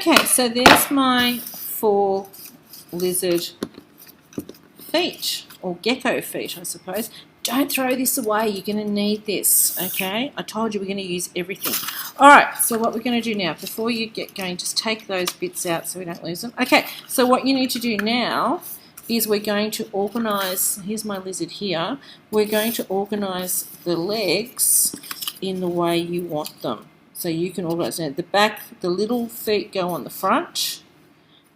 Okay, so there's my 4 lizard feet, or gecko feet, I suppose. Don't throw this away. You're going to need this, okay? I told you we're going to use everything. All right, so what we're going to do now, before you get going, just take those bits out so we don't lose them. Okay, so what you need to do now is we're going to organise, here's my lizard here, we're going to organise the legs in the way you want them. So you can organise it. The back, the little feet go on the front,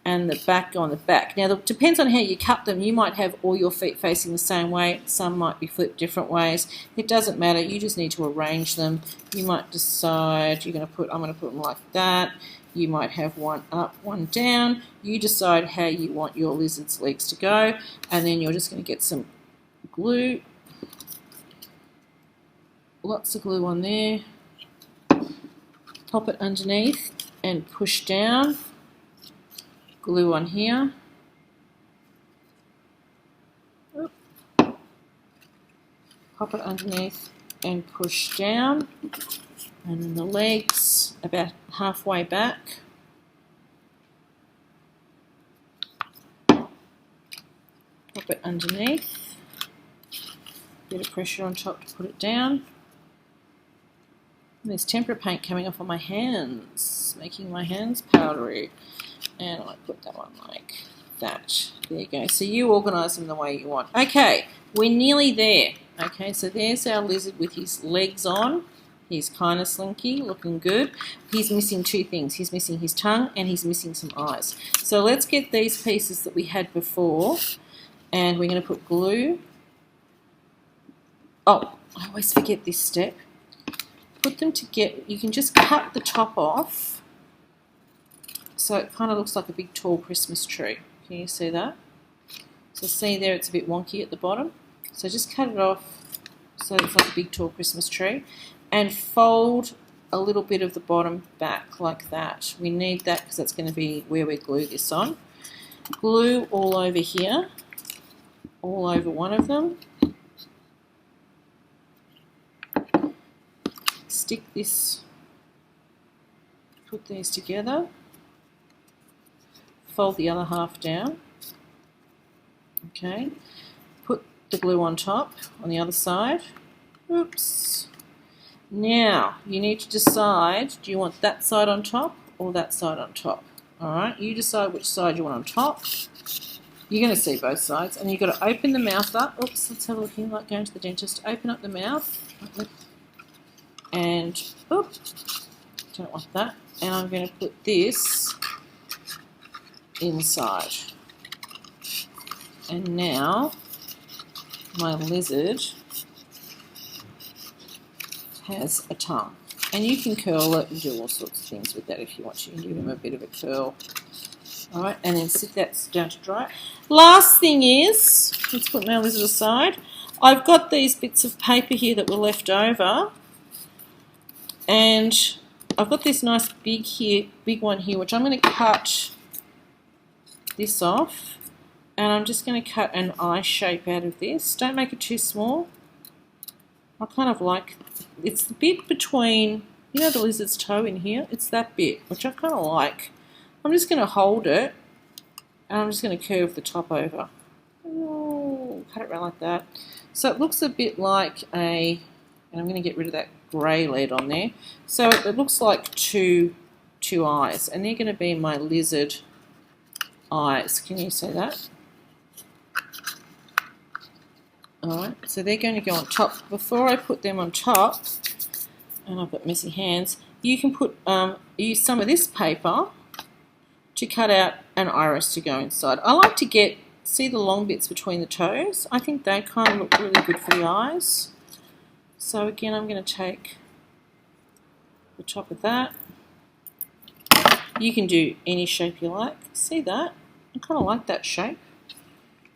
and the back go on the back. Now, it depends on how you cut them. You might have all your feet facing the same way. Some might be flipped different ways. It doesn't matter. You just need to arrange them. You might decide I'm going to put them like that. You might have one up, one down. You decide how you want your lizard's legs to go, and then you're just going to get some glue. Lots of glue on there. Pop it underneath and push down. Glue on here. Oop. Pop it underneath and push down. And then the legs about halfway back. Pop it underneath. Bit of pressure on top to put it down. And there's tempera paint coming off on my hands, making my hands powdery. And I put that one like that. There you go. So you organise them the way you want. Okay, we're nearly there. Okay, so there's our lizard with his legs on. He's kind of slinky, looking good. He's missing 2 things. He's missing his tongue and he's missing some eyes. So let's get these pieces that we had before, and we're going to put glue. Oh, I always forget this step. Put them together. You can just cut the top off so it kind of looks like a big tall Christmas tree. Can you see that? So see there, it's a bit wonky at the bottom. So just cut it off so it's like a big tall Christmas tree, and fold a little bit of the bottom back like that. We need that because that's going to be where we glue this on. Glue all over here, all over one of them. Stick this, put these together. Fold the other half down. Okay. Put the glue on top on the other side. Oops. Now, you need to decide, do you want that side on top or that side on top? Alright, you decide which side you want on top. You're going to see both sides, and you've got to open the mouth up. Oops, let's have a look here, like going to the dentist. Open up the mouth. And, oops, don't want that. And I'm going to put this inside. And now my lizard has a tongue, and you can curl it and do all sorts of things with that if you want to. You can give him a bit of a curl. Alright, and then sit that down to dry. Last thing is, let's put my lizard aside. I've got these bits of paper here that were left over, and I've got this nice big one here, which I'm going to cut this off, and I'm just going to cut an eye shape out of this. Don't make it too small. I kind of like, it's the bit between, you know, the lizard's toe in here? It's that bit, which I kind of like. I'm just going to hold it, and I'm just going to curve the top over. Oh, cut it around like that. So it looks a bit like a, and I'm going to get rid of that grey lead on there. So it looks like two eyes, and they're going to be my lizard eyes. Can you see that? Alright, so they're going to go on top. Before I put them on top, and I've got messy hands, you can put use some of this paper to cut out an iris to go inside. I like to see the long bits between the toes. I think they kind of look really good for the eyes. So again, I'm going to take the top of that. You can do any shape you like. See that? I kind of like that shape.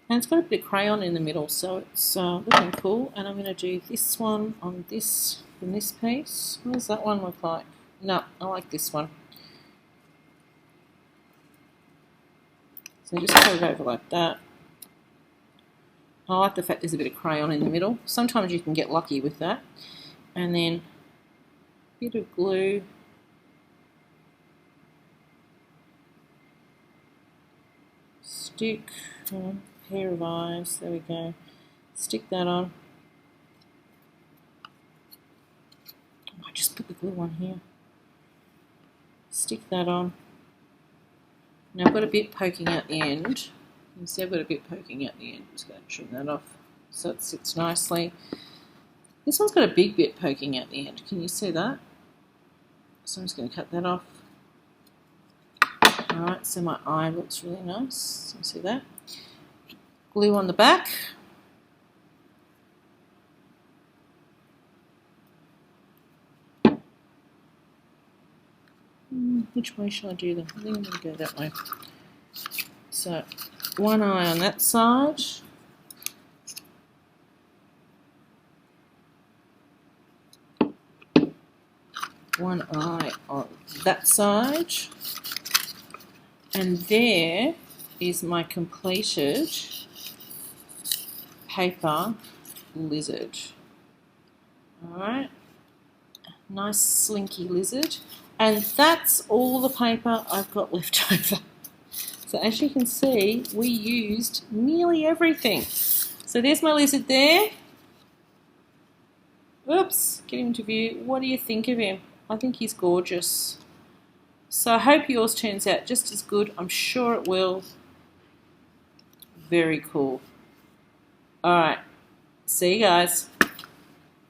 And it's got a bit of crayon in the middle, so it's looking cool. And I'm going to do this one on this, in this piece. What does that one look like? No, I like this one. So just put it over like that. I like the fact there's a bit of crayon in the middle. Sometimes you can get lucky with that. And then a bit of glue stick, pair of eyes, there we go. Stick that on. I just put the glue on here. Stick that on. Now I've got a bit poking out the end. You can see I've got a bit poking out the end. I'm just going to trim that off so it sits nicely. This one's got a big bit poking out the end. Can you see that? So I'm just going to cut that off. Alright, so my eye looks really nice. You see that? Glue on the back. Which way shall I do them? I think I'm going to go that way. So, one eye on that side. One eye on that side. And there is my completed paper lizard. Alright. Nice slinky lizard. And that's all the paper I've got left over. So as you can see, we used nearly everything. So there's my lizard there. Oops, get him to view. What do you think of him? I think he's gorgeous. So I hope yours turns out just as good. I'm sure it will. Very cool. Alright, see you guys.